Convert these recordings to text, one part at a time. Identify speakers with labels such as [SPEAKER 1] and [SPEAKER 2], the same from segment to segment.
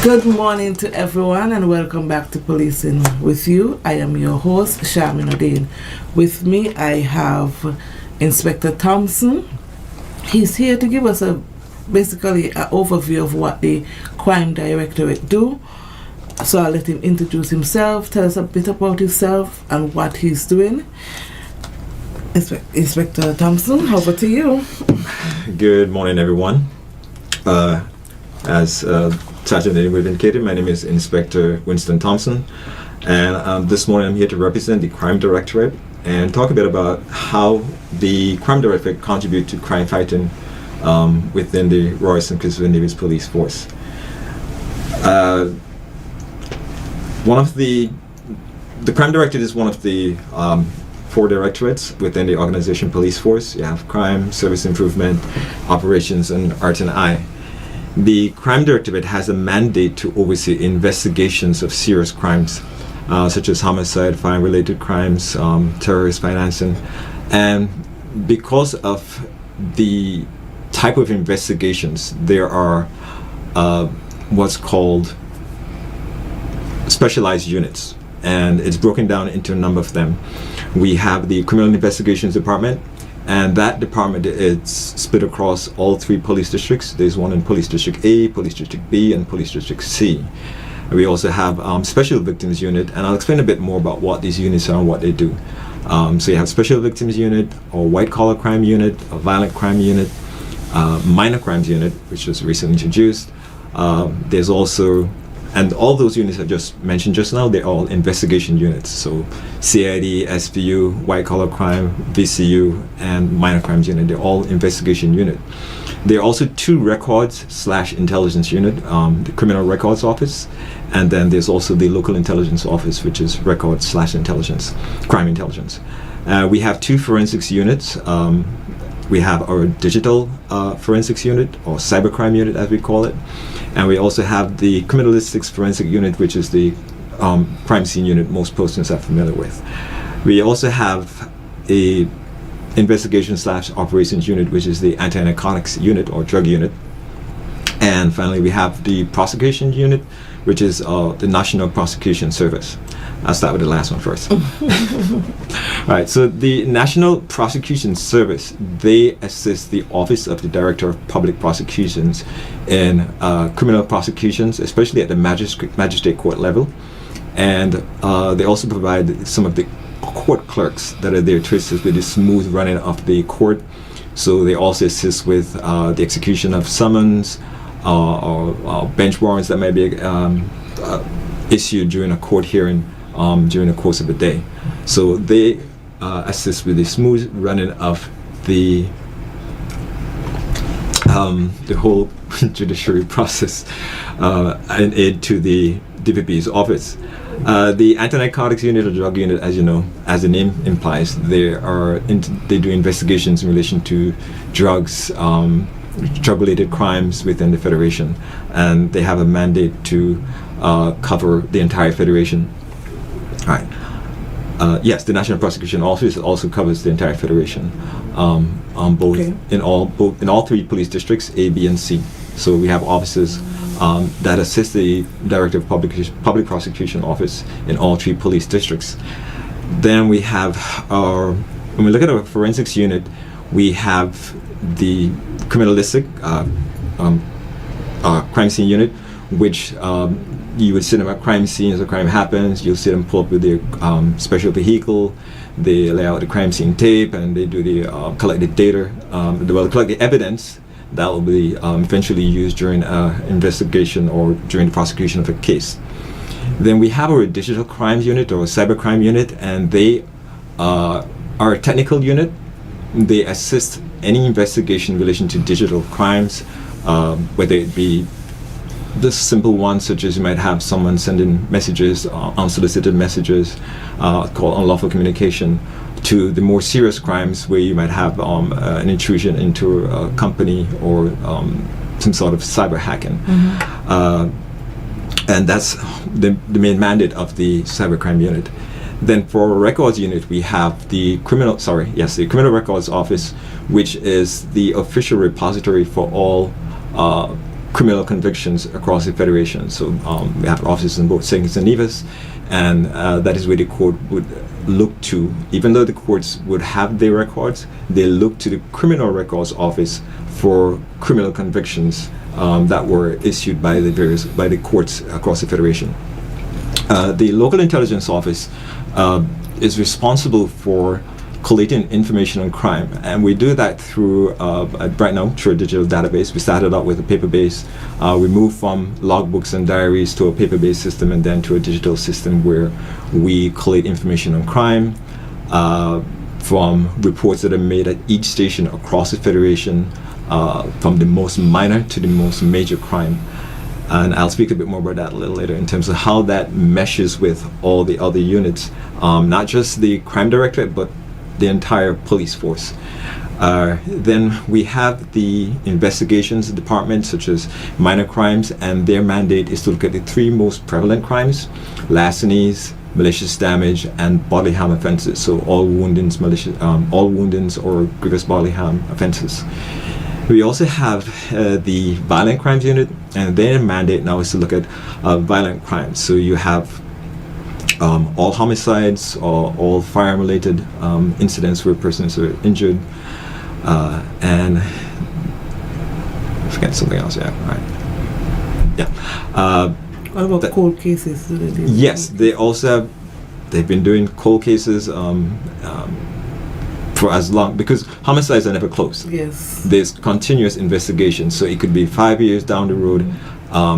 [SPEAKER 1] Good morning to everyone and welcome back to Policing with You. I am your host, Sharmin Odin. With me I have Inspector Thompson. He's here to give us basically an overview of what the Crime Directorate do. So I'll let him introduce himself, tell us a bit about himself and what he's doing. Inspector Thompson, over to you.
[SPEAKER 2] Good morning, everyone. As Sergeant Edward indicated, my name is Inspector Winston Thompson, and this morning I'm here to represent the Crime Directorate and talk a bit about how the Crime Directorate contribute to crime fighting within the Royal St. Christopher Navy's Police Force. The Crime Directorate is one of the 4 directorates within the organization Police Force. You have crime, service improvement, operations, and R&I. The Crime Directorate has a mandate to oversee investigations of serious crimes, such as homicide, fire-related crimes, terrorist financing, and because of the type of investigations, there are what's called specialized units, and it's broken down into a number of them. We have the Criminal Investigations Department, and that department is split across all 3 police districts. There's one in Police District A, Police District B, and Police District C. We also have Special Victims Unit, and I'll explain a bit more about what these units are and what they do. So you have Special Victims Unit, or White Collar Crime Unit, a Violent Crime Unit, Minor Crimes Unit, which was recently introduced. There's also, and all those units I just mentioned just now, they're all investigation units. So CID, SVU, White Collar Crime, VCU, and Minor Crimes Unit, they're all investigation unit. There are also 2 records/intelligence unit, the Criminal Records Office, and then there's also the Local Intelligence Office, which is records/intelligence, crime intelligence. We have 2 forensics units. We have our digital forensics unit, or cybercrime unit as we call it, and we also have the criminalistics forensic unit, which is the crime scene unit most persons are familiar with. We also have a investigation/operations unit, which is the anti-narcotics unit or drug unit, and finally we have the prosecution unit, which is the National Prosecution Service. I'll start with the last one first. All right, so the National Prosecution Service, they assist the Office of the Director of Public Prosecutions in criminal prosecutions, especially at the magistrate court level. And they also provide some of the court clerks that are there to assist with the smooth running of the court. So they also assist with the execution of summons or bench warrants that may be issued during a court hearing during the course of a day. So they assist with the smooth running of the whole judiciary process and aid to the DPP's office. The anti-narcotics unit or drug unit, as you know, as the name implies, they do investigations in relation to drugs, drug-related crimes within the Federation, and they have a mandate to cover the entire Federation. All right. Yes, the National Prosecution Office also covers the entire Federation, in all 3 police districts, A, B, and C. So we have officers that assist the Director of Public Prosecution Office in all 3 police districts. Then we have when we look at our forensics unit, we have the criminalistic crime scene unit, which you would see them at crime scenes. A crime happens, you'll see them pull up with their special vehicle. They lay out the crime scene tape, and they do the collect the data. They will collect the evidence that will be eventually used during investigation or during the prosecution of a case. Then we have our digital crimes unit or cybercrime unit, and they are a technical unit. They assist any investigation in relation to digital crimes, whether it be the simple ones, such as you might have someone sending messages, unsolicited messages, called unlawful communication, to the more serious crimes where you might have an intrusion into a company or some sort of cyber hacking. And that's the main mandate of the cybercrime unit. Then for our records unit, we have the Criminal Records Office, which is the official repository for all criminal convictions across the Federation. So we have offices in both St. Kitts and Nevis, and that is where the court would look to. Even though the courts would have their records, they look to the Criminal Records Office for criminal convictions that were issued by the courts across the Federation. The Local Intelligence Office is responsible for collating information on crime, and we do that through right now through a digital database. We started out with a paper-based. We moved from logbooks and diaries to a paper-based system, and then to a digital system where we collate information on crime from reports that are made at each station across the Federation, from the most minor to the most major crime. And I'll speak a bit more about that a little later in terms of how that meshes with all the other units, not just the crime directorate, but the entire police force. Then we have the investigations department, such as minor crimes, and their mandate is to look at the three most prevalent crimes: larcenies, malicious damage, and bodily harm offenses. So all woundings, or grievous bodily harm offenses. We also have the violent crimes unit, and their mandate now is to look at violent crimes. So you have all homicides or all firearm-related incidents where persons are injured, and I forget something else. Yeah, right. Yeah.
[SPEAKER 1] What about cold cases?
[SPEAKER 2] Yes, they also they've been doing cold cases for as long, because homicides are never closed.
[SPEAKER 1] Yes.
[SPEAKER 2] There's continuous investigation, so it could be 5 years down the road.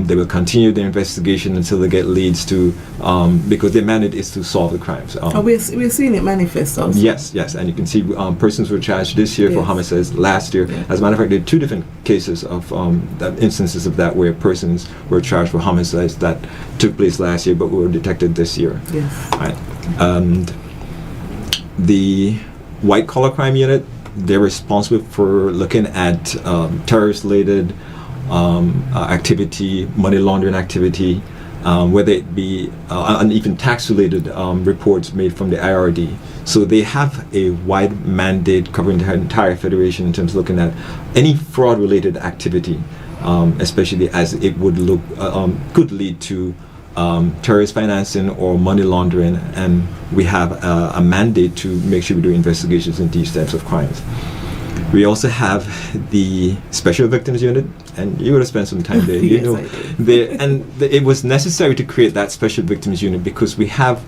[SPEAKER 2] They will continue the investigation until they get leads to, because their mandate is to solve the crimes.
[SPEAKER 1] We're seeing it manifest also.
[SPEAKER 2] Yes, and you can see persons were charged this year for homicides, last year.
[SPEAKER 1] Yes.
[SPEAKER 2] As a matter of fact, there are two different cases of instances of that where persons were charged for homicides that took place last year but were detected this year.
[SPEAKER 1] Yes.
[SPEAKER 2] Right. The white collar crime unit, they're responsible for looking at terrorist-related activity, money laundering activity, whether it be and even tax-related reports made from the IRD. So they have a wide mandate covering the entire Federation in terms of looking at any fraud-related activity, especially as it would look could lead to terrorist financing or money laundering, and we have a mandate to make sure we do investigations in these types of crimes. We also have the Special Victims Unit, and you would have spent some time there. You
[SPEAKER 1] Yes,
[SPEAKER 2] know,
[SPEAKER 1] I did.
[SPEAKER 2] it was necessary to create that Special Victims Unit because we have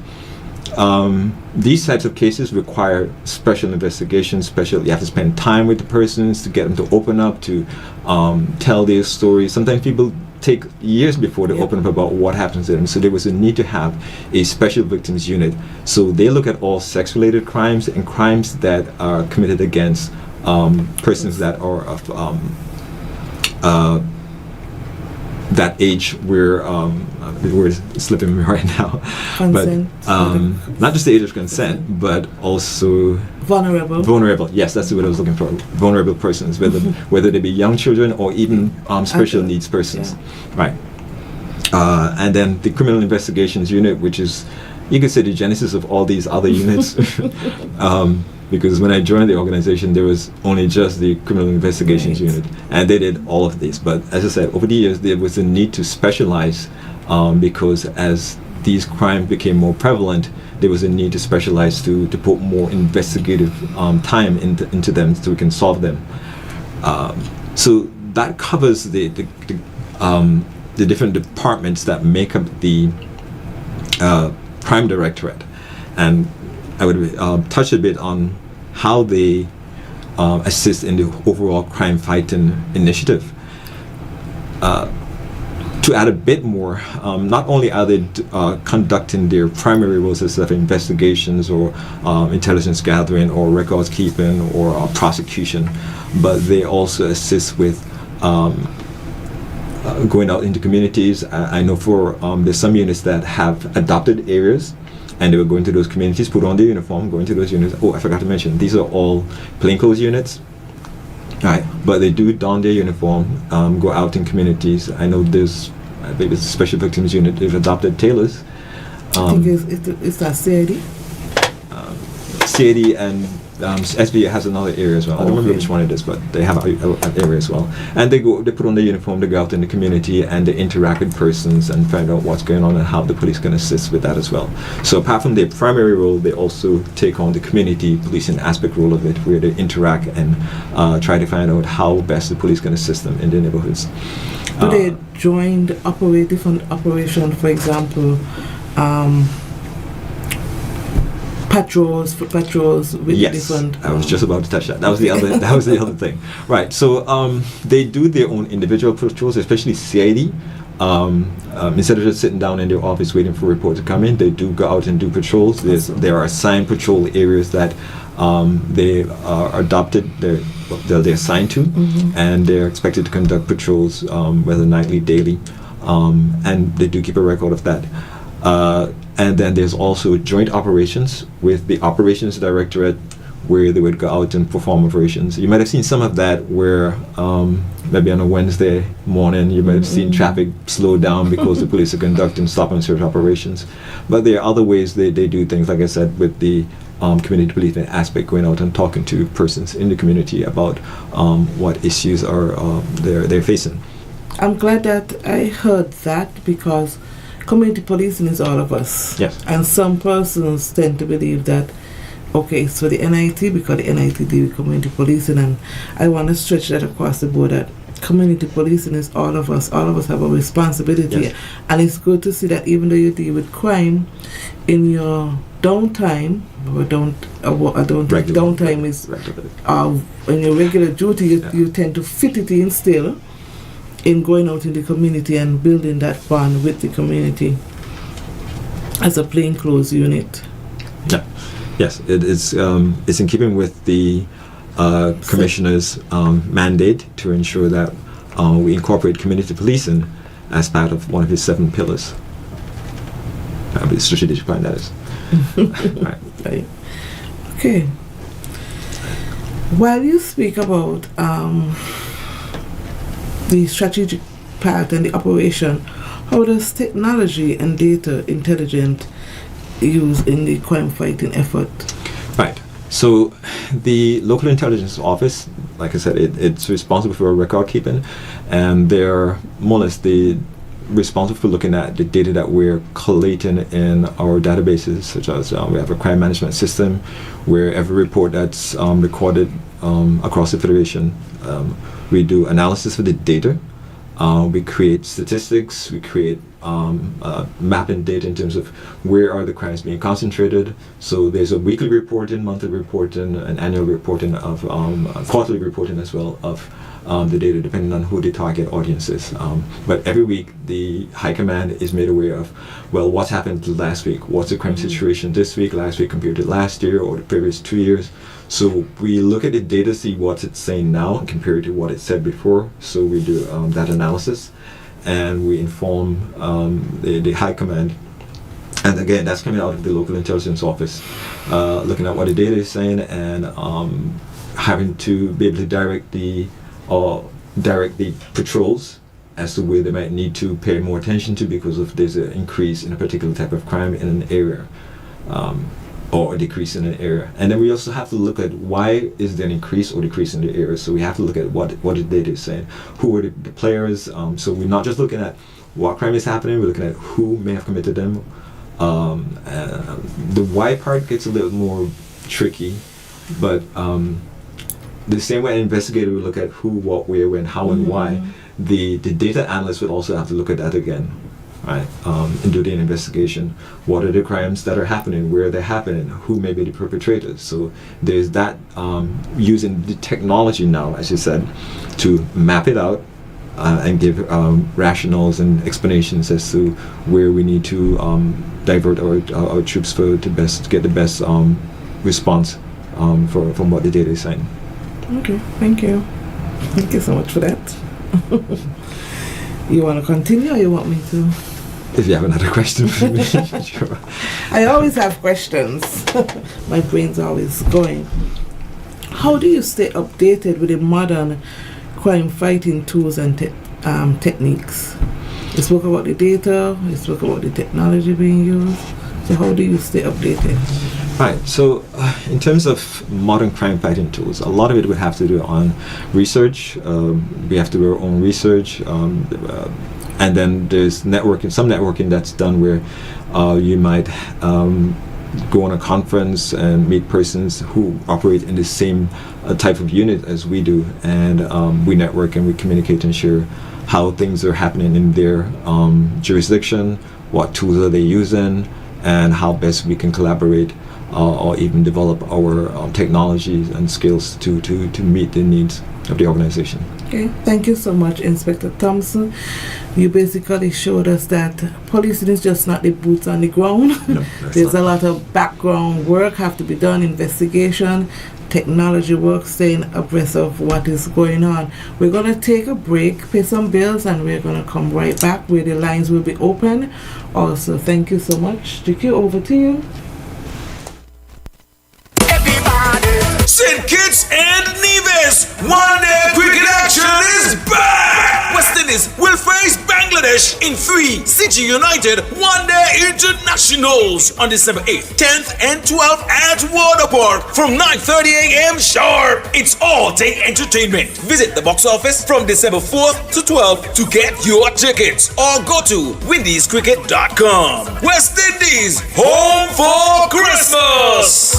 [SPEAKER 2] these types of cases require special investigations. You have to spend time with the persons to get them to open up, to tell their stories. Sometimes people take years before they open up about what happens to them. So there was a need to have a Special Victims Unit. So they look at all sex-related crimes and crimes that are committed against persons that are of that age where the word is slipping me right now.
[SPEAKER 1] Consent.
[SPEAKER 2] But not just the age of consent, but also vulnerable. Yes, that's what I was looking for. Vulnerable persons, whether they be young children or even special needs persons. Yeah. Right. And then the Criminal Investigations Unit, which is, you could say, the genesis of all these other units. Because when I joined the organization, there was only just the Criminal Investigations Unit, and they did all of this. But as I said, over the years, there was a need to specialize because as these crimes became more prevalent, there was a need to specialize to put more investigative time into them so we can solve them. So that covers the different departments that make up the Crime Directorate. And I would touch a bit on how they assist in the overall crime fighting initiative. To add a bit more, not only are they conducting their primary roles as investigations or intelligence gathering or records keeping or prosecution, but they also assist with going out into communities. I know for there's some units that have adopted areas, and they will go into those communities, put on their uniform, go into those units. Oh, I forgot to mention, these are all plainclothes units. Right, but they do don their uniform, go out in communities. I know there's, I think it's a Special Victims Unit, they've adopted tailors.
[SPEAKER 1] I think it's that CID?
[SPEAKER 2] CID and SVA has another area as well. I don't remember which one it is, but they have an area as well. And they put on the uniform, they go out in the community, and they interact with persons and find out what's going on and how the police can assist with that as well. So apart from their primary role, they also take on the community policing aspect role of it, where they interact and try to find out how best the police can assist them in their neighborhoods.
[SPEAKER 1] Do they join the different operations, for example, patrols with different?
[SPEAKER 2] I was just about to touch that. That was the other. That was the other thing. Right. So they do their own individual patrols, especially CID. Instead of just sitting down in their office waiting for a report to come in, they do go out and do patrols. There are assigned patrol areas that they are adopted. They're assigned to, and they're expected to conduct patrols, whether nightly, daily, and they do keep a record of that. And then there's also joint operations with the operations directorate, where they would go out and perform operations. You might have seen some of that where maybe on a Wednesday morning you might have seen traffic slow down because the police are conducting stop and search operations. But there are other ways they do things, like I said, with the community policing aspect, going out and talking to persons in the community about what issues are they're facing.
[SPEAKER 1] I'm glad that I heard that, because community policing is all of us.
[SPEAKER 2] Yes.
[SPEAKER 1] And some persons tend to believe that, okay, so the NIT, because the NIT deal with community policing, and I want to stretch that across the board, that community policing is all of us. All of us have a responsibility.
[SPEAKER 2] Yes.
[SPEAKER 1] And it's good to see that even though you deal with crime in your downtime, downtime is in your regular duty, you tend to fit it in still in going out in the community and building that bond with the community as a plainclothes unit.
[SPEAKER 2] Yeah. Yes, it's in keeping with the commissioner's mandate to ensure that we incorporate community policing as part of one of his 7 pillars. The strategic plan, that is.
[SPEAKER 1] Right. Okay. While you speak about the strategic part and the operation, how does technology and data intelligence used in the crime fighting effort? Right.
[SPEAKER 2] So the local intelligence office, like I said, it's responsible for record keeping, and they're more or less responsible for looking at the data that we're collating in our databases, such as we have a crime management system where every report that's recorded across the Federation, we do analysis of the data. We create statistics, we create mapping data in terms of where are the crimes being concentrated. So there's a weekly reporting, monthly reporting, and annual reporting of quarterly reporting as well of the data, depending on who the target audience is. But every week the High Command is made aware of, well, what's happened last week, what's the crime situation this week, last week compared to last year or the previous 2 years. So we look at the data, see what it's saying now and compare it to what it said before. So we do that analysis, and we inform the High Command. And again, that's coming out of the local intelligence office, looking at what the data is saying, and having to be able to direct the patrols as to where they might need to pay more attention to, because if there's an increase in a particular type of crime in an area, or a decrease in an area. And then we also have to look at why is there an increase or decrease in the area. So we have to look at what the data is saying, who are the players. So we're not just looking at what crime is happening, we're looking at who may have committed them. The why part gets a little more tricky, but the same way an investigator will look at who, what, where, when, how, and why, the data analyst would also have to look at that again. Right, and do the investigation. What are the crimes that are happening? Where are they happening? Who may be the perpetrators? So there's that, using the technology now, as you said, to map it out and give rationales and explanations as to where we need to divert our troops to get the best response from what the data is saying.
[SPEAKER 1] Okay, thank you. Thank you so much for that. You want to continue, or you want me to?
[SPEAKER 2] If you have another question for me, sure.
[SPEAKER 1] I always have questions. My brain's always going. How do you stay updated with the modern crime fighting tools and techniques? You spoke about the data, you spoke about the technology being used. So how do you stay updated?
[SPEAKER 2] Right. So, in terms of modern crime fighting tools, a lot of it would have to do on research. We have to do our own research, and then there's networking. Some networking that's done where you might go on a conference and meet persons who operate in the same type of unit as we do, and we network and we communicate and share how things are happening in their jurisdiction, what tools are they using, and how best we can collaborate or even develop our technologies and skills to meet the needs of the organization.
[SPEAKER 1] Okay, thank you so much, Inspector Thompson. You basically showed us that policing is just not the boots on the ground.
[SPEAKER 2] No,
[SPEAKER 1] There's a lot of background work have to be done, investigation, technology work, staying abreast of what is going on. We're going to take a break, pay some bills, and we're going to come right back where the lines will be open. Also, thank you so much. Jiki, over to you.
[SPEAKER 3] St. Kitts and Nevis, one-day cricket action is back! West Indies will face Bangladesh in 3 City United one-day internationals on December 8th, 10th and 12th at Waterpark from 9:30 a.m. sharp. It's all-day entertainment. Visit the box office from December 4th to 12th to get your tickets or go to windiescricket.com. West Indies, home for Christmas!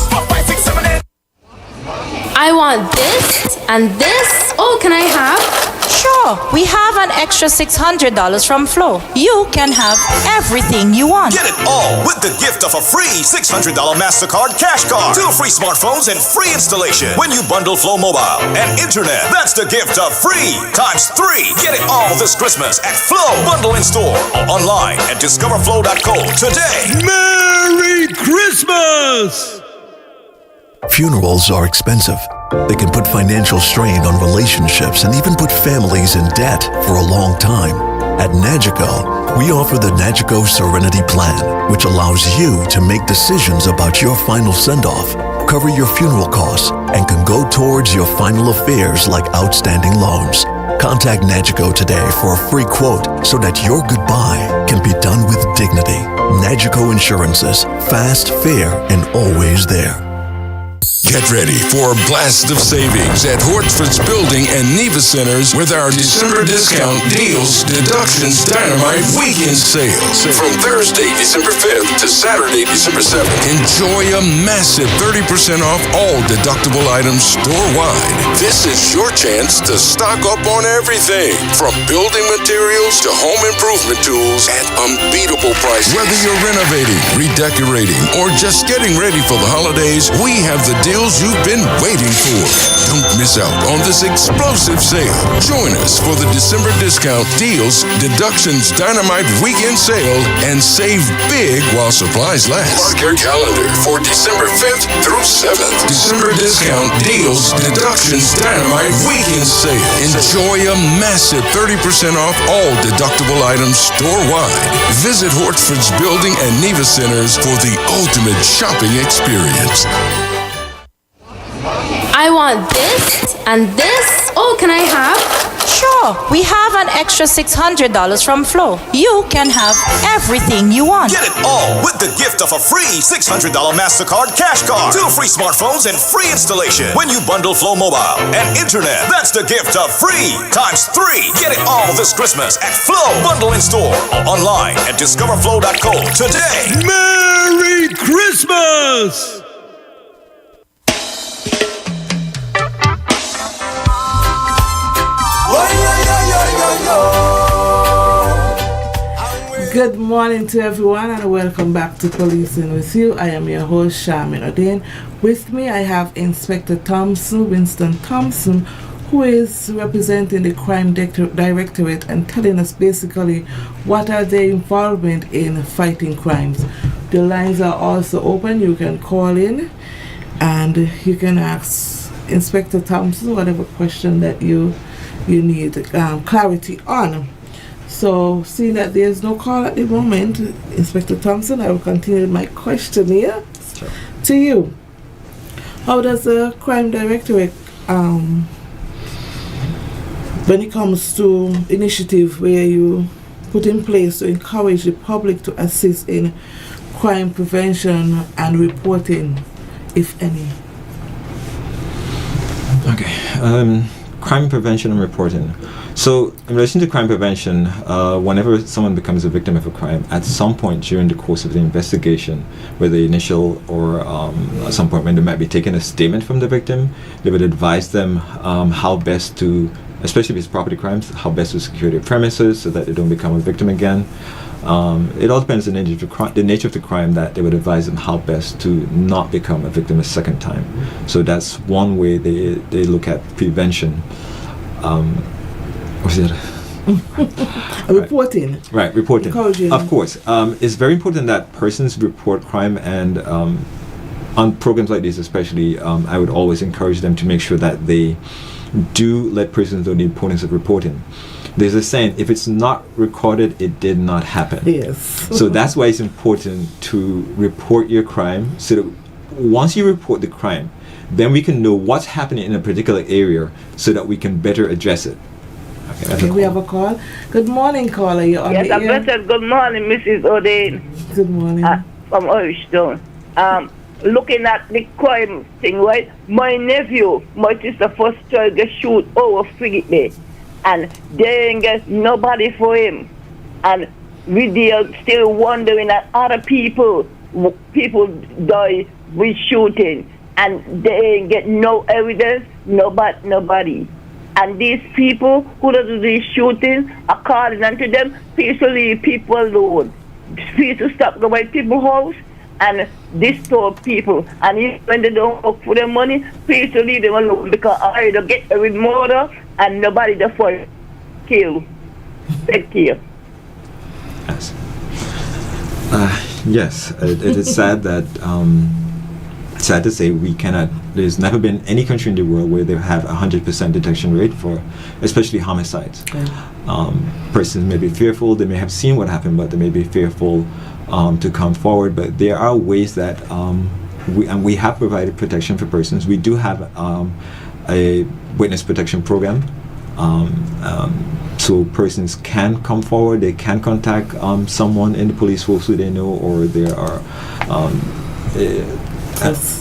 [SPEAKER 4] I want this and this. Oh, can I have?
[SPEAKER 5] Sure, we have an extra $600 from Flo. You can have everything you want.
[SPEAKER 3] Get it all with the gift of a free $600 MasterCard cash card, 2 free smartphones, and free installation when you bundle Flo Mobile and Internet. That's the gift of free times 3. Get it all this Christmas at Flo. Bundle in store or online at discoverflo.co today. Merry Christmas!
[SPEAKER 6] Funerals are expensive. They can put financial strain on relationships and even put families in debt for a long time. At Nagico, we offer the Nagico Serenity Plan, which allows you to make decisions about your final send-off, cover your funeral costs, and can go towards your final affairs like outstanding loans. Contact Nagico today for a free quote so that your goodbye can be done with dignity. Nagico Insurances, fast, fair, and always there.
[SPEAKER 7] Get ready for a blast of savings at Hortford's Building and Neva Centers with our December discount deals, deductions, dynamite weekend sales. From Thursday, December 5th to Saturday, December 7th, enjoy a massive 30% off all deductible items store-wide. This is your chance to stock up on everything, from building materials to home improvement tools at unbeatable prices. Whether you're renovating, redecorating, or just getting ready for the holidays, we have the deals you've been waiting for. Don't miss out on this explosive sale. Join us for the December discount deals, deductions, dynamite weekend sale, and save big while supplies last. Mark your calendar for December 5th through 7th. December discount deals, deductions, dynamite weekend sale. Enjoy a massive 30% off all deductible items store-wide. Visit Hortford's Building and Neva Centers for the ultimate shopping experience.
[SPEAKER 4] I want this and this. Oh, can I have?
[SPEAKER 5] Sure, we have an extra $600 from Flo. You can have everything you want.
[SPEAKER 3] Get it all with the gift of a free $600 MasterCard cash card, 2 free smartphones, and free installation when you bundle Flo Mobile and Internet. That's the gift of free times 3. Get it all this Christmas at Flo. Bundle in store or online at discoverflo.co today. Merry Christmas!
[SPEAKER 1] Good morning to everyone and welcome back to Policing with You. I am your host, Charmin O'Dane. With me I have Inspector Thompson, Winston Thompson, who is representing the Crime Directorate and telling us basically what are their involvement in fighting crimes. The lines are also open. You can call in and you can ask Inspector Thompson whatever question that you need clarity on. So, seeing that there's no call at the moment, Inspector Thompson, I will continue my question here to you. How does the Crime Directorate, when it comes to initiative where you put in place to encourage the public to assist in crime prevention and reporting, if any?
[SPEAKER 2] Okay. Crime prevention and reporting. So, in relation to crime prevention, whenever someone becomes a victim of a crime, at some point during the course of the investigation, whether initial or at some point when they might be taking a statement from the victim, they would advise them how best to, especially if it's property crimes, how best to secure their premises so that they don't become a victim again. It all depends on the nature of the crime that they would advise them how best to not become a victim a second time. So that's one way they look at prevention. What's the other?
[SPEAKER 1] Reporting.
[SPEAKER 2] Right, reporting.
[SPEAKER 1] Encouraging.
[SPEAKER 2] Of course. It's very important that persons report crime, and on programs like this especially, I would always encourage them to make sure that they do let persons know the importance of reporting. There's a saying, if it's not recorded, it did not happen.
[SPEAKER 1] Yes.
[SPEAKER 2] So that's why it's important to report your crime, so that once you report the crime, then we can know what's happening in a particular area so that we can better address it.
[SPEAKER 1] Okay, we have a call. Good morning, caller. You're on
[SPEAKER 8] Yes,
[SPEAKER 1] the
[SPEAKER 8] I
[SPEAKER 1] air.
[SPEAKER 8] said good morning, Mrs. O'Dane,
[SPEAKER 1] Good morning.
[SPEAKER 8] from Irishtown. Looking at the crime thing, right? My nephew, my sister first child, get shoot over Frigate Bay, and they ain't get nobody for him. And we are still wondering that other people die with shooting, and they ain't get no evidence, nobody. And these people who do these shooting are calling unto them, please to leave people alone. Please to stop the white people's house and disturb people. And if, when they don't work for their money, please to leave them alone, because I either get with murder and nobody the for kill. Thank you.
[SPEAKER 2] Yes, it is sad that, sad to say, we cannot, there's never been any country in the world where they have 100% detection rate for, especially homicides. Persons may be fearful, they may have seen what happened, but they may be fearful to come forward. But there are ways that, we have provided protection for persons. We do have a witness protection program. So persons can come forward, they can contact someone in the police force who they know, or there are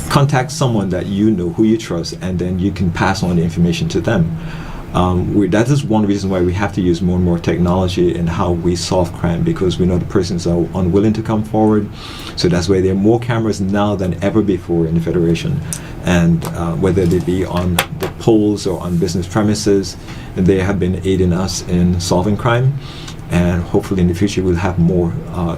[SPEAKER 2] contact someone that you know, who you trust, and then you can pass on the information to them. That is one reason why we have to use more and more technology in how we solve crime, because we know the persons are unwilling to come forward. So that's why there are more cameras now than ever before in the Federation, and whether they be on the polls or on business premises, they have been aiding us in solving crime. And hopefully in the future we'll have more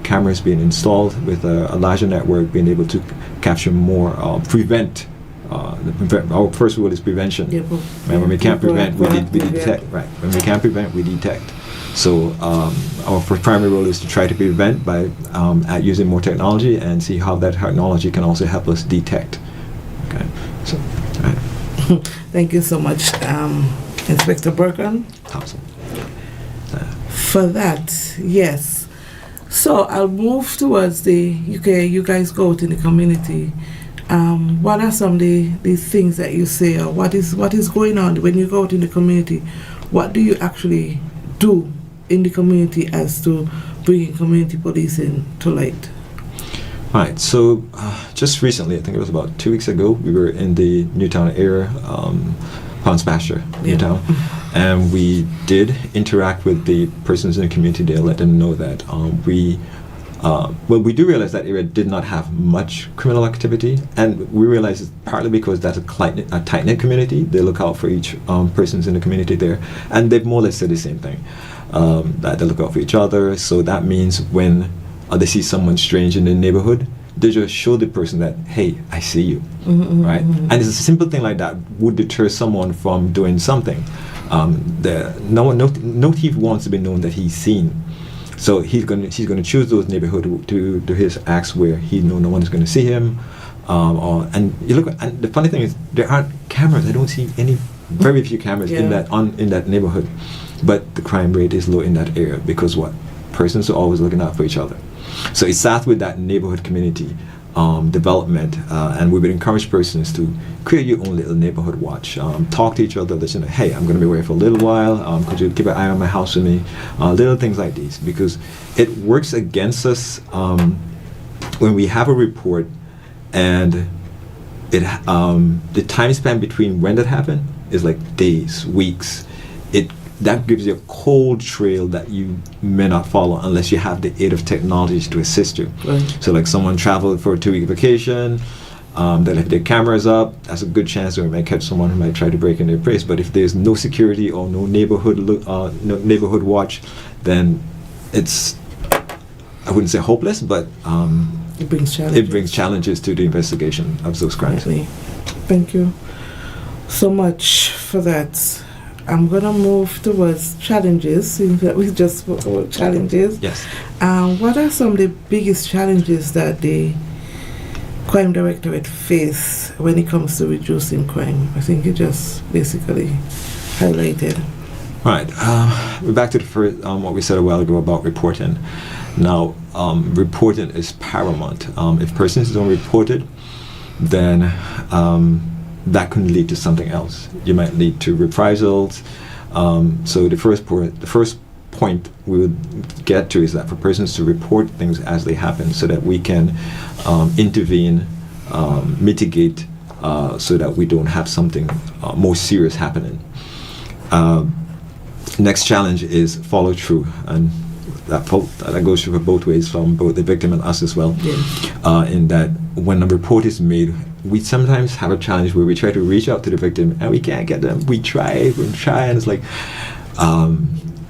[SPEAKER 2] cameras being installed with a larger network, being able to capture more, prevent. Our first rule is prevention.
[SPEAKER 1] Yeah,
[SPEAKER 2] and when we can't prevent, we detect. Right. When we can't prevent, we detect. So our primary role is to try to prevent by at using more technology, and see how that technology can also help us detect. Okay. So, right.
[SPEAKER 1] Thank you so much, Inspector Berkan.
[SPEAKER 2] Thompson.
[SPEAKER 1] For that, yes. So I'll move towards the UK. You guys go out in the community. What are some of the things that you say, or what is going on when you go out in the community? What do you actually do in the community as to bringing community policing to light?
[SPEAKER 2] Right. So just recently, I think it was about 2 weeks ago, we were in the Newtown area, Ponds Pasture, Newtown, and we did interact with the persons in the community there, let them know that we do realize that area did not have much criminal activity, and we realize it's partly because that's a tight-knit community. They look out for each persons in the community there, and they've more or less said the same thing, that they look out for each other. So that means when they see someone strange in the neighborhood, they just show the person that, hey, I see you, right? And it's a simple thing like that would deter someone from doing something. No thief wants to be known that he's seen. So she's going to choose those neighborhoods to do his acts where he know no one is going to see him. And you look, and the funny thing is there aren't cameras. I don't see very few cameras in that neighborhood. But the crime rate is low in that area because persons are always looking out for each other. So it starts with that neighborhood community development, and we would encourage persons to create your own little neighborhood watch. Talk to each other, let you know, hey, I'm going to be away for a little while. Could you keep an eye on my house with me? Little things like these, because it works against us when we have a report and the time span between when that happened is like days, weeks, that gives you a cold trail that you may not follow unless you have the aid of technologies to assist you.
[SPEAKER 1] Right.
[SPEAKER 2] So like someone traveled for a 2-week vacation, they left their cameras up, that's a good chance that we might catch someone who might try to break in their place. But if there's no security or no neighborhood watch, then it's, I wouldn't say hopeless, but
[SPEAKER 1] It brings challenges.
[SPEAKER 2] it brings challenges to the investigation of those crimes.
[SPEAKER 1] Definitely. Thank you so much for that. I'm gonna move towards challenges, since that we just spoke about challenges.
[SPEAKER 2] Yes.
[SPEAKER 1] What are some of the biggest challenges that the Crime Directorate face when it comes to reducing crime? I think you just basically highlighted.
[SPEAKER 2] Right. We're back to the first, what we said a while ago about reporting. Now, reporting is paramount. If persons don't report it, then that can lead to something else. You might lead to reprisals. So the first point we would get to is that for persons to report things as they happen, so that we can intervene, mitigate, so that we don't have something more serious happening. Next challenge is follow through, and that goes through both ways, from both the victim and us as well.
[SPEAKER 1] Yeah.
[SPEAKER 2] In that when a report is made, we sometimes have a challenge where we try to reach out to the victim and we can't get them. We try, and it's like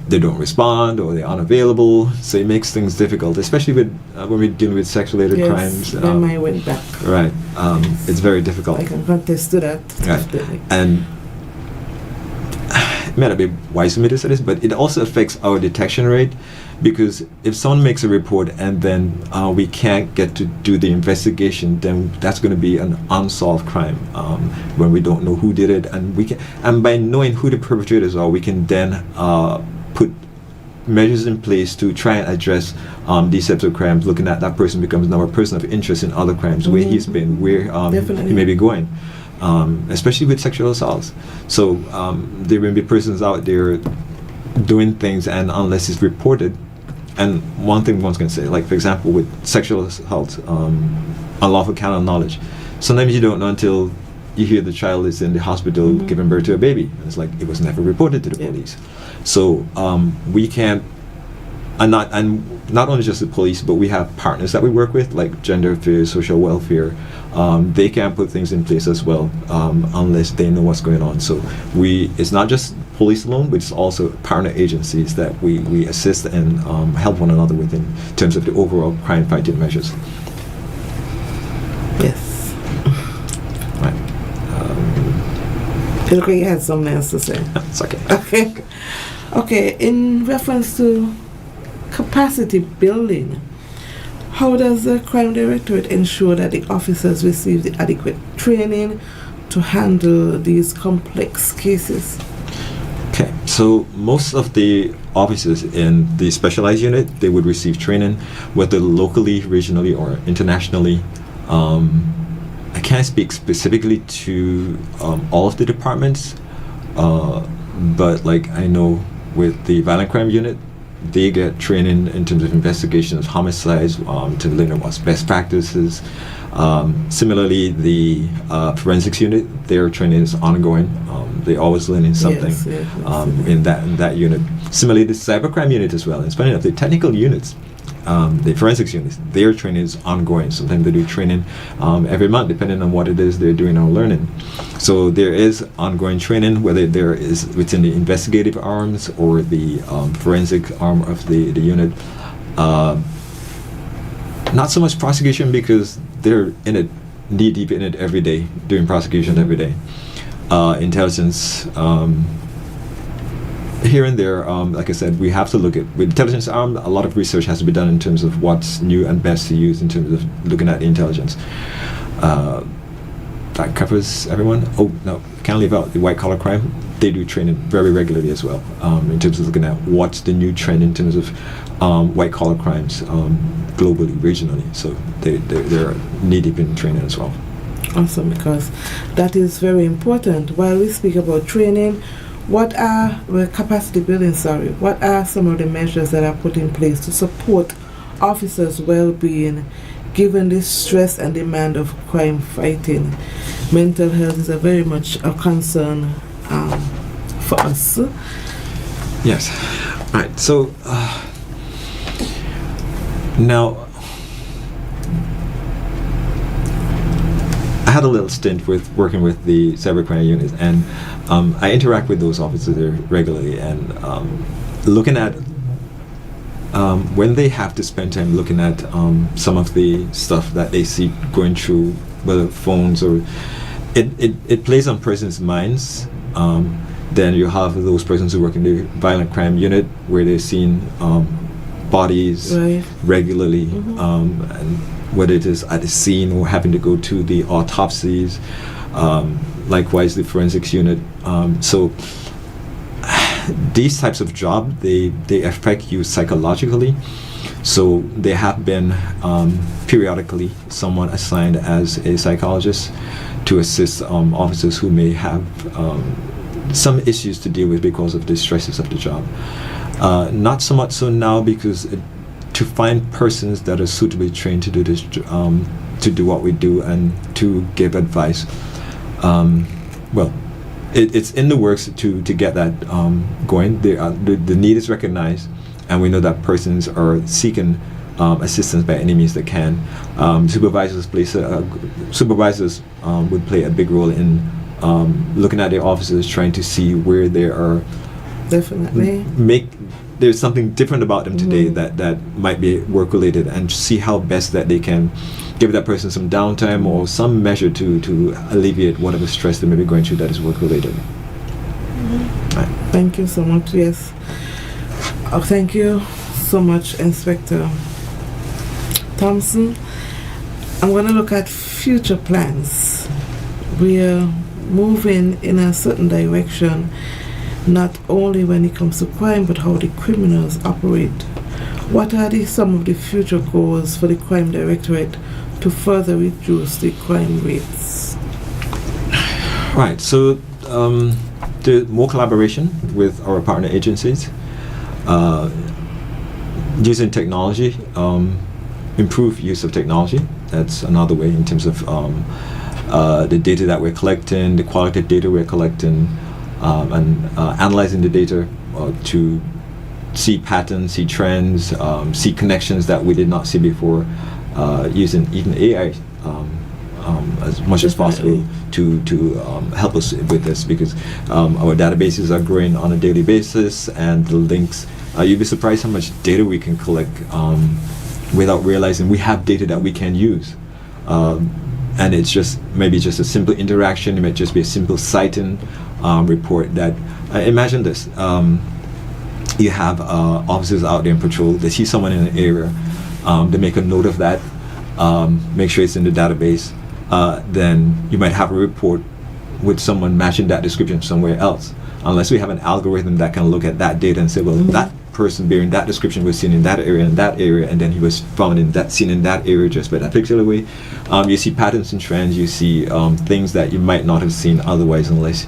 [SPEAKER 2] they don't respond or they're unavailable. So it makes things difficult, especially with when we're dealing with sex-related crimes.
[SPEAKER 1] Then I went back.
[SPEAKER 2] Right. It's very difficult.
[SPEAKER 1] I can contest to that.
[SPEAKER 2] Right.
[SPEAKER 1] Definitely.
[SPEAKER 2] And it may not be wise for me to say this, but it also affects our detection rate, because if someone makes a report and then we can't get to do the investigation, then that's going to be an unsolved crime when we don't know who did it, and by knowing who the perpetrators are, we can then put measures in place to try and address these types of crimes. Looking at that person becomes now a person of interest in other crimes, where he's been, where he may be going. Especially with sexual assaults. So there may be persons out there doing things, and unless it's reported, and one thing one's going to say, like for example with sexual assault, unlawful carnal knowledge, sometimes you don't know until you hear the child is in the hospital giving birth to a baby. It's like it was never reported to the police. So we can't, and not only just the police, but we have partners that we work with, like gender affairs, social welfare. They can put things in place as well, unless they know what's going on. So it's not just police alone, but it's also partner agencies that we assist and help one another with in terms of the overall crime fighting measures.
[SPEAKER 1] Yes.
[SPEAKER 2] Right.
[SPEAKER 1] It looked like you had something else to say.
[SPEAKER 2] It's okay.
[SPEAKER 1] Okay. Okay. In reference to capacity building, how does the Crime Directorate ensure that the officers receive the adequate training to handle these complex cases?
[SPEAKER 2] Okay, so most of the officers in the specialized unit, they would receive training, whether locally, regionally, or internationally. I can't speak specifically to all of the departments, but like I know with the violent crime unit, they get training in terms of investigation of homicides, to learn what's best practices. Similarly, the forensics unit, their training is ongoing. They're always learning something in that unit. Similarly, the cybercrime unit as well. And funny enough, the technical units, the forensics units, their training is ongoing. Sometimes they do training every month, depending on what it is they're doing or learning. So there is ongoing training, whether there is within the investigative arms or the forensic arm of the unit. Not so much prosecution, because they're in it, knee deep in it every day, doing prosecution every day. Intelligence, here and there, like I said, we have to look at, with intelligence arm, a lot of research has to be done in terms of what's new and best to use in terms of looking at the intelligence. That covers everyone. Oh, no, can't leave out the white collar crime. They do training very regularly as well, in terms of looking at what's the new trend in terms of white collar crimes globally, regionally. So they're knee deep in training as well.
[SPEAKER 1] Awesome, because that is very important. While we speak about training, what are capacity building? What are some of the measures that are put in place to support officers' well-being given the stress and demand of crime fighting, mental health is a very much a concern for us.
[SPEAKER 2] Yes. Right. So now, I had a little stint with working with the cybercrime unit, and I interact with those officers there regularly, and looking at when they have to spend time looking at some of the stuff that they see going through, whether phones or it plays on persons' minds. Then you have those persons who work in the violent crime unit where they're seeing bodies regularly, and whether it is at the scene or having to go to the autopsies. Likewise, the forensics unit. So these types of jobs, they affect you psychologically. So there have been periodically someone assigned as a psychologist to assist officers who may have some issues to deal with because of the stresses of the job. Not so much so now, because to find persons that are suitably trained to do this, to do what we do and to give advice, well, it's in the works to get that going. The need is recognized, and we know that persons are seeking assistance by any means they can. Supervisors would play a big role in looking at their officers, trying to see where they are.
[SPEAKER 1] Definitely.
[SPEAKER 2] There's something different about them today that might be work related, and see how best that they can give that person some downtime or some measure to alleviate whatever stress they may be going through that is work related. Right.
[SPEAKER 1] Thank you so much. Yes. Thank you so much, Inspector Thompson. I'm going to look at future plans. We are moving in a certain direction, not only when it comes to crime, but how the criminals operate. What are some of the future goals for the Crime Directorate to further reduce the crime rates?
[SPEAKER 2] Right, so the more collaboration with our partner agencies, using technology, improve use of technology. That's another way in terms of the data that we're collecting, the quality of data we're collecting, and analyzing the data to see patterns, see trends, see connections that we did not see before, using even AI as much as possible to help us with this, because our databases are growing on a daily basis, and the links, you'd be surprised how much data we can collect without realizing we have data that we can use. And it's just maybe just a simple interaction. It might just be a simple citing report that, imagine this, you have officers out there in patrol, they see someone in an area, they make a note of that, make sure it's in the database, then you might have a report with someone matching that description somewhere else, unless we have an algorithm that can look at that data and say, well, that person bearing that description was seen in that area, and then he was found in that seen in that area just by that particular way. You see patterns and trends, you see things that you might not have seen otherwise unless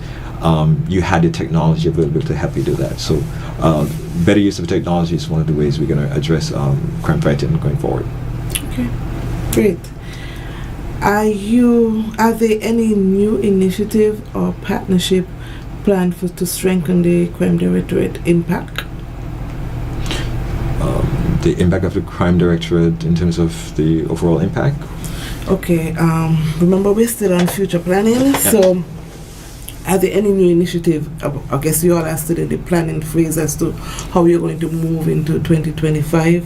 [SPEAKER 2] you had the technology available to help you do that. So better use of technology is one of the ways we're going to address crime fighting going forward.
[SPEAKER 1] Okay, great. Are there any new initiative or partnership planned to strengthen the Crime Directorate impact?
[SPEAKER 2] The impact of the Crime Directorate in terms of the overall impact?
[SPEAKER 1] Okay, remember we're still on future planning, so are there any new initiative? I guess you all are still in the planning phase as to how you're going to move into 2025.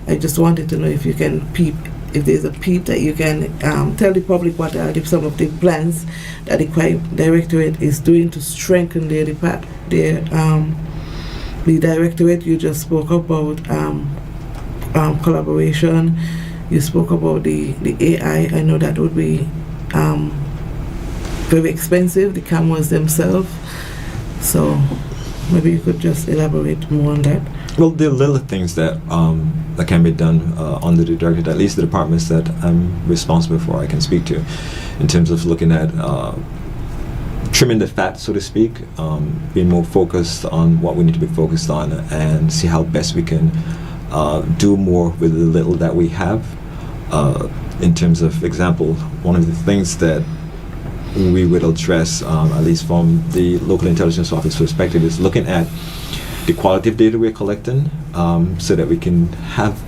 [SPEAKER 1] I just wanted to know if you can if there's a peep that you can tell the public what are some of the plans that the Crime Directorate is doing to strengthen the directorate. You just spoke about collaboration. You spoke about the AI. I know that would be very expensive, the cameras themselves. So maybe you could just elaborate more on that.
[SPEAKER 2] Well, there are little things that that can be done under the directorate, at least the departments that I'm responsible for, I can speak to, in terms of looking at trimming the fat, so to speak, being more focused on what we need to be focused on, and see how best we can do more with the little that we have. in terms of example, one of the things that we would address, at least from the local intelligence office perspective, is looking at the quality of data we're collecting, so that we can have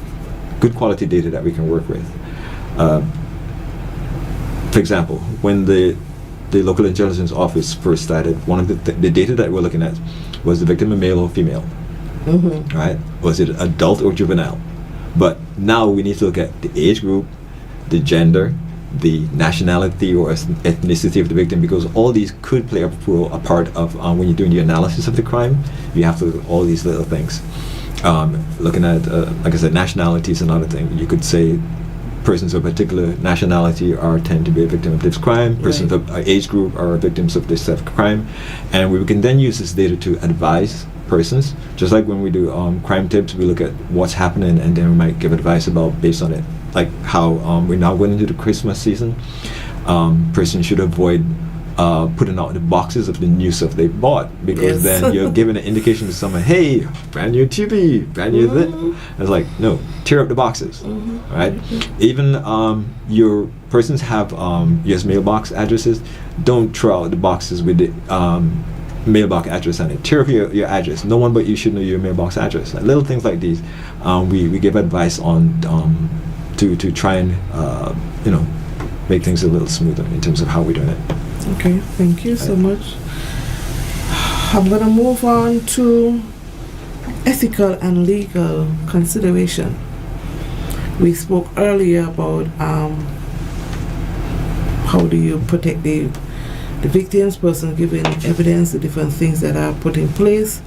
[SPEAKER 2] good quality data that we can work with. For example, when the local intelligence office first started, one of the data that we're looking at was the victim a male or female, right? Was it adult or juvenile? But now we need to look at the age group, the gender, the nationality or ethnicity of the victim, because all these could play a part of when you're doing the analysis of the crime. You have to look at all these little things. Looking at, like I said, nationality is another thing. You could say persons of a particular nationality tend to be a victim of this crime. Persons of age group are victims of this type of crime, and we can then use this data to advise persons. Just like when we do crime tips, we look at what's happening, and then we might give advice based on it. Like how we're now going into the Christmas season. Persons should avoid putting out the boxes of the new stuff they bought, because then you're giving an indication to someone, hey, brand new TV, brand new this. It's like, no, tear up the boxes, right? Even your persons have US mailbox addresses. Don't throw out the boxes with the mailbox address on it. Tear up your address. No one but you should know your mailbox address. Like, little things like these, we give advice on to try and make things a little smoother in terms of how we're doing it.
[SPEAKER 1] Okay, thank you so much. I'm going to move on to ethical and legal consideration. We spoke earlier about how do you protect the victims, person giving evidence, the different things that are put in place.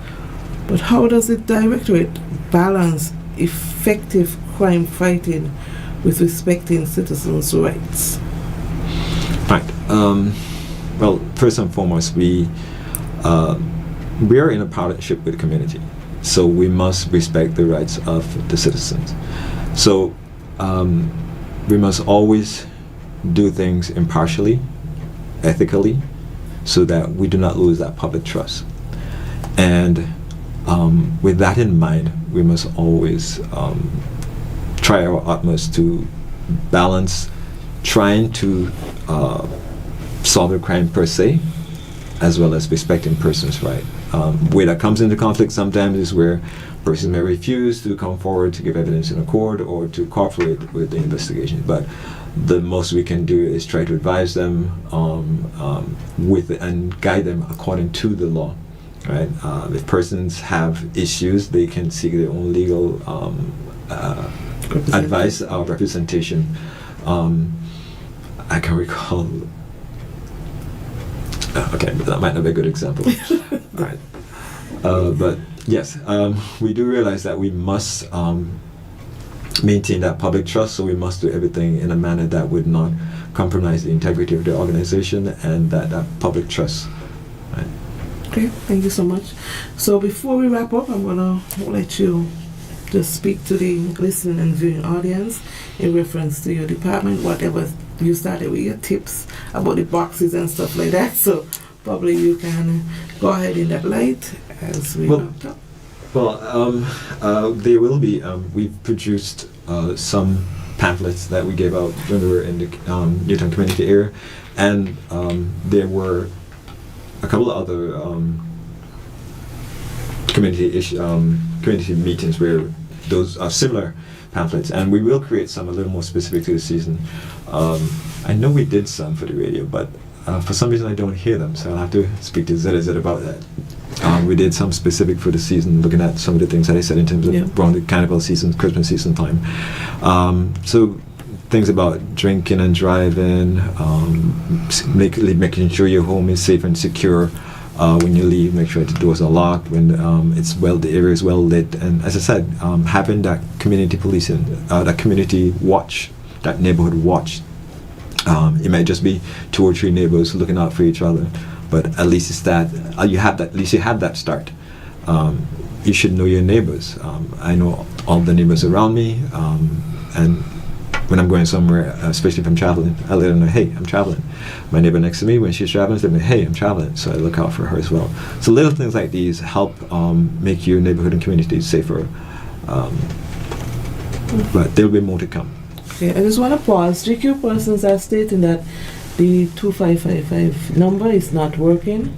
[SPEAKER 1] But how does the directorate balance effective crime fighting with respecting citizens' rights?
[SPEAKER 2] Right. Well, first and foremost, we are in a partnership with the community, so we must respect the rights of the citizens. So we must always do things impartially, ethically, so that we do not lose that public trust. And with that in mind, we must always try our utmost to balance trying to solve a crime per se, as well as respecting persons' right. Where that comes into conflict sometimes is where persons may refuse to come forward to give evidence in a court or to cooperate with the investigation. But the most we can do is try to advise them and guide them according to the law. Right? If persons have issues, they can seek their own legal advice or representation. I can recall. Okay, but that might not be a good example. All right. But yes, we do realize that we must maintain that public trust, so we must do everything in a manner that would not compromise the integrity of the organization and that public trust. Right.
[SPEAKER 1] Okay, thank you so much. So before we wrap up, I'm going to let you just speak to the listening and viewing audience in reference to your department, whatever you started with your tips about the boxes and stuff like that. So probably you can go ahead in that light as we wrap up.
[SPEAKER 2] Well, there will be. We've produced some pamphlets that we gave out when we were in the Newtown community area, and there were a couple of other community meetings where those are similar pamphlets, and we will create some a little more specific to the season. I know we did some for the radio, but for some reason I don't hear them, so I'll have to speak to ZZ about that. We did some specific for the season, looking at some of the things that I said in terms of around the carnival season, Christmas season time. So things about drinking and driving, making sure your home is safe and secure. When you leave, make sure the doors are locked. When the area is well lit, and as I said, having that community policing, that community watch, that neighborhood watch. It might just be 2 or 3 neighbors looking out for each other, but at least it's that you have that. At least you have that start. You should know your neighbors. I know all the neighbors around me, and when I'm going somewhere, especially if I'm traveling, I let them know, hey, I'm traveling. My neighbor next to me, when she's traveling, they say, hey, I'm traveling. So I look out for her as well. So little things like these help make your neighborhood and community safer. But there'll be more to come.
[SPEAKER 1] Okay, I just want to pause. GQ persons are stating that the 2555 number is not working.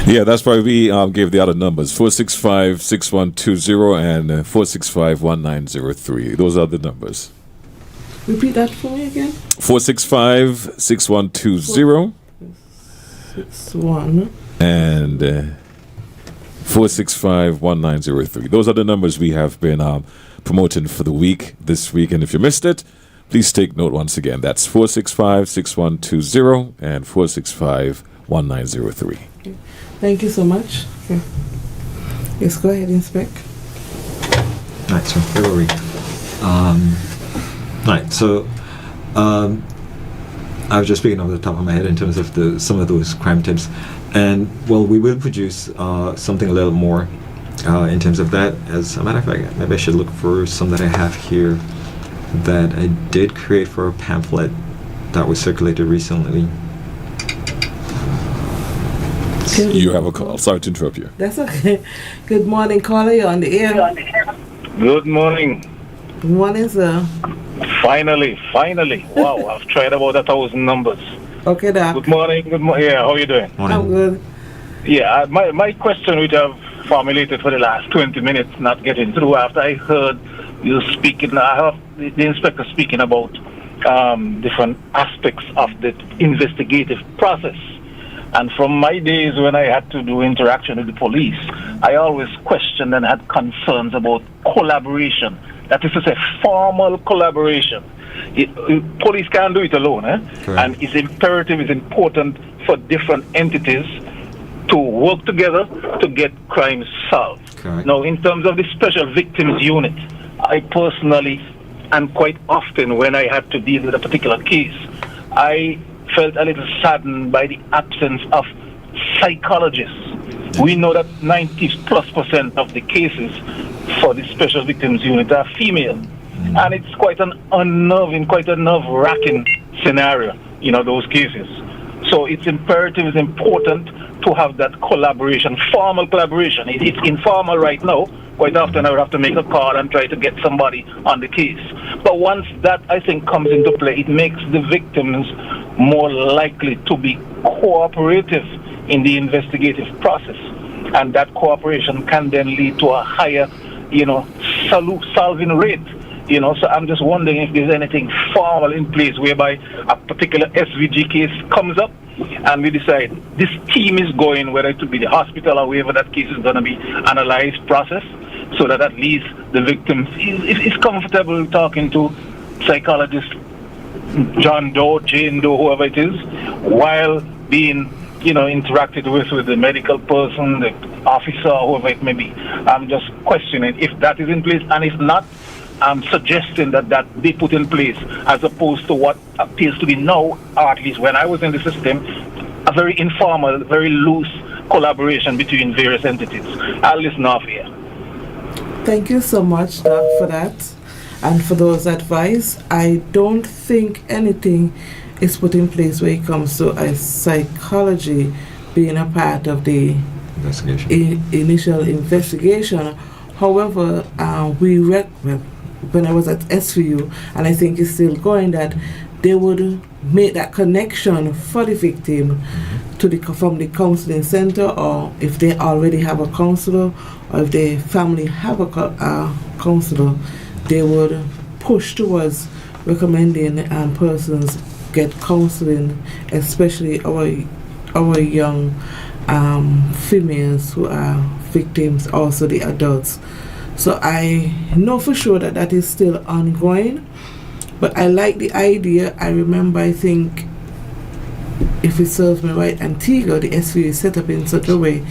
[SPEAKER 9] Yeah, that's why we gave the other numbers 465-6120 and 465-1903. Those are the numbers.
[SPEAKER 1] Repeat that for me again.
[SPEAKER 9] 465-6120
[SPEAKER 1] 61.
[SPEAKER 9] and 465-1903. Those are the numbers we have been promoting for the week this week. And if you missed it, please take note once again. That's 465-6120 and 465-1903.
[SPEAKER 1] Okay. Thank you so much. Okay. Yes, go ahead, Inspect.
[SPEAKER 2] Right, so where were we? Right, so I was just speaking off the top of my head in terms of some of those crime tips, and well, we will produce something a little more in terms of that. As a matter of fact, maybe I should look for some that I have here that I did create for a pamphlet that was circulated recently.
[SPEAKER 9] You have a call. Sorry to interrupt you.
[SPEAKER 1] That's okay. Good morning, caller. You're on the air.
[SPEAKER 10] Good morning.
[SPEAKER 1] Good morning, sir.
[SPEAKER 10] Finally. Wow, I've tried about 1,000 numbers.
[SPEAKER 1] Okay, Doc.
[SPEAKER 10] Good morning. Yeah, how are you doing?
[SPEAKER 2] Morning.
[SPEAKER 1] I'm good.
[SPEAKER 10] Yeah, my question, which I've formulated for the last 20 minutes, not getting through after I heard you speaking. I have the inspector speaking about different aspects of the investigative process. And from my days when I had to do interaction with the police, I always questioned and had concerns about collaboration. That is to say, formal collaboration. Police can't do it alone, and it's imperative, it's important for different entities to work together to get crimes solved.
[SPEAKER 2] Correct.
[SPEAKER 10] Now, in terms of the Special Victims Unit, I personally, and quite often when I had to deal with a particular case, I felt a little saddened by the absence of psychologists. We know that 90+% of the cases for the Special Victims Unit are female. And it's quite an unnerving, quite a nerve-wracking scenario, those cases. So it's imperative, it's important to have that collaboration, formal collaboration. It's informal right now. Quite often I would have to make a call and try to get somebody on the case. But once that, I think, comes into play, it makes the victims more likely to be cooperative in the investigative process. And that cooperation can then lead to a higher, solving rate. So I'm just wondering if there's anything formal in place whereby a particular SVG case comes up and we decide this team is going, whether it would be the hospital or wherever that case is going to be analyzed, processed, so that at least the victim is comfortable talking to psychologist John Doe, Jane Doe, whoever it is, while being interacted with the medical person, the officer, whoever it may be. I'm just questioning if that is in place, and if not, I'm suggesting that be put in place, as opposed to what appears to be now, or at least when I was in the system, a very informal, very loose collaboration between various entities. I'll listen off here.
[SPEAKER 1] Thank you so much, Doc, for that and for those advice. I don't think anything is put in place when it comes to a psychology being a part of the initial investigation. However, when I was at SVU, and I think it's still going, that they would make that connection for the victim from the counseling center, or if they already have a counselor, or if their family have a counselor, they would push towards recommending persons get counseling, especially our young females who are victims, also the adults. So I know for sure that is still ongoing, but I like the idea. I remember, I think, if it serves me right, Antigua, the SVU is set up in such a way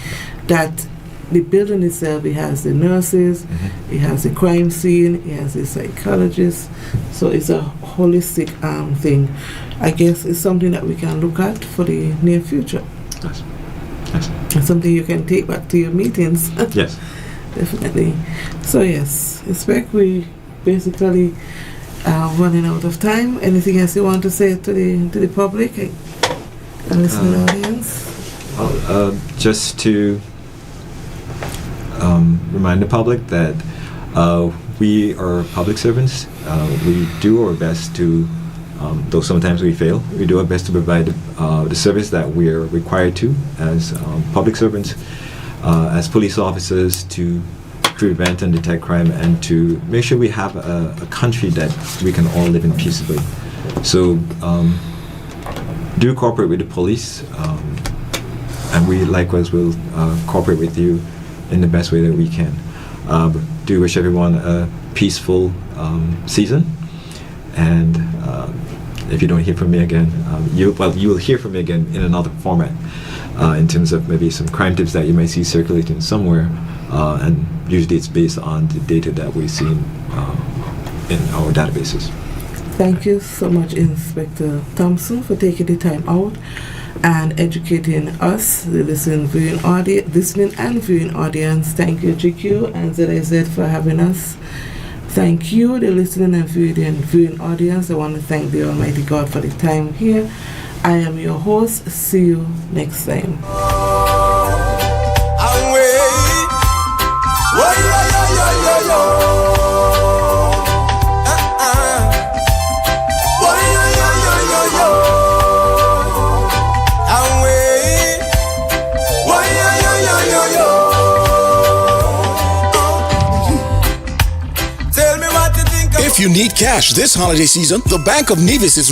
[SPEAKER 1] that the building itself, it has the nurses, it has the crime scene, it has the psychologists, so it's a holistic thing. I guess it's something that we can look at for the near future.
[SPEAKER 2] Yes.
[SPEAKER 1] It's something you can take back to your meetings.
[SPEAKER 2] Yes.
[SPEAKER 1] Definitely. So yes, expect we basically running out of time. Anything else you want to say to the public and listening audience?
[SPEAKER 2] Just to remind the public that We are public servants. We do our best to, though sometimes we fail, we do our best to provide the service that we are required to as public servants, as police officers, to prevent and detect crime and to make sure we have a country that we can all live in peaceably. So do cooperate with the police, and we likewise will cooperate with you in the best way that we can. Do wish everyone a peaceful season, and if you don't hear from me again, you will hear from me again in another format, in terms of maybe some crime tips that you may see circulating somewhere, and usually it's based on the data that we see in our databases.
[SPEAKER 1] Thank you so much, Inspector Thompson, for taking the time out and educating us, the listening and viewing audience. Thank you, GQ and ZIZ, for having us. Thank you, the listening and viewing audience. I want to thank the Almighty God for the time here. I am your host. See you next time.
[SPEAKER 11] If you need cash this holiday season, the Bank of Nevis is